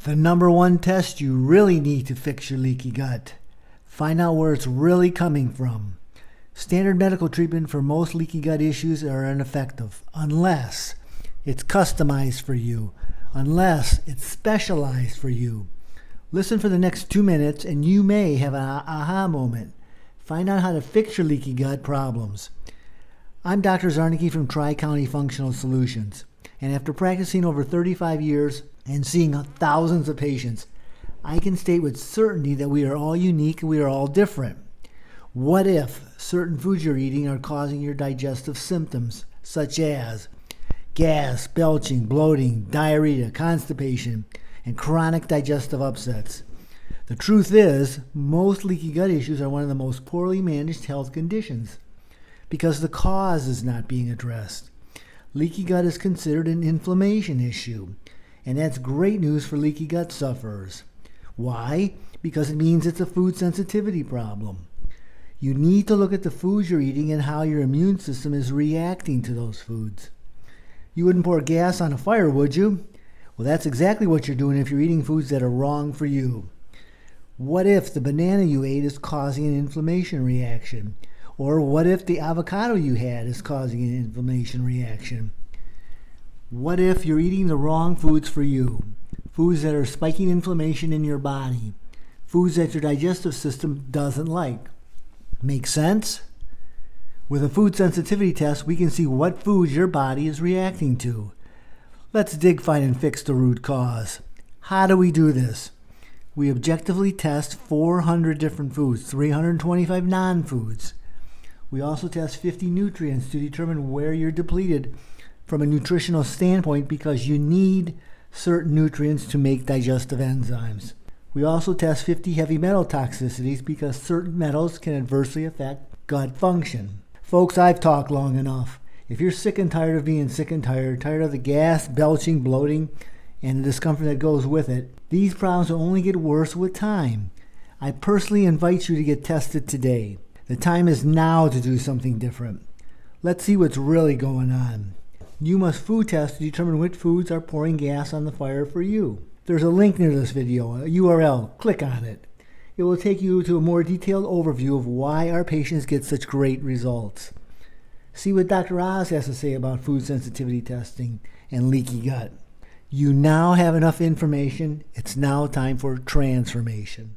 The number one test you really need to fix your leaky gut. Find out where it's really coming from. Standard medical treatment for most leaky gut issues are ineffective unless it's customized for you, unless it's specialized for you. Listen for the next 2 minutes and you may have an aha moment. Find out how to fix your leaky gut problems. I'm Dr. Czarnecki from TriCounty Functional Solutions, and after practicing over 35 years and seeing thousands of patients, I can state with certainty that we are all unique and we are all different. What if certain foods you're eating are causing your digestive symptoms, such as gas, belching, bloating, diarrhea, constipation, and chronic digestive upsets? The truth is, most leaky gut issues are one of the most poorly managed health conditions because the cause is not being addressed. Leaky gut is considered an inflammation issue, and that's great news for leaky gut sufferers. Why? Because it means it's a food sensitivity problem. You need to look at the foods you're eating and how your immune system is reacting to those foods. You wouldn't pour gas on a fire, would you? Well, that's exactly what you're doing if you're eating foods that are wrong for you. What if the banana you ate is causing an inflammation reaction? Or what if the avocado you had is causing an inflammation reaction? What if you're eating the wrong foods for you? Foods that are spiking inflammation in your body. Foods that your digestive system doesn't like. Make sense? With a food sensitivity test, we can see what foods your body is reacting to. Let's dig, find, and fix the root cause. How do we do this? We objectively test 400 different foods, 325 non-foods. We also test 50 nutrients to determine where you're depleted from a nutritional standpoint because you need certain nutrients to make digestive enzymes. We also test 50 heavy metal toxicities because certain metals can adversely affect gut function. Folks, I've talked long enough. If you're sick and tired of being sick and tired of the gas, belching, bloating, and the discomfort that goes with it, these problems will only get worse with time. I personally invite you to get tested today. The time is now to do something different. Let's see what's really going on. You must food test to determine which foods are pouring gas on the fire for you. There's a link near this video, a URL. Click on it. It will take you to a more detailed overview of why our patients get such great results. See what Dr. Oz has to say about food sensitivity testing and leaky gut. You now have enough information. It's now time for transformation.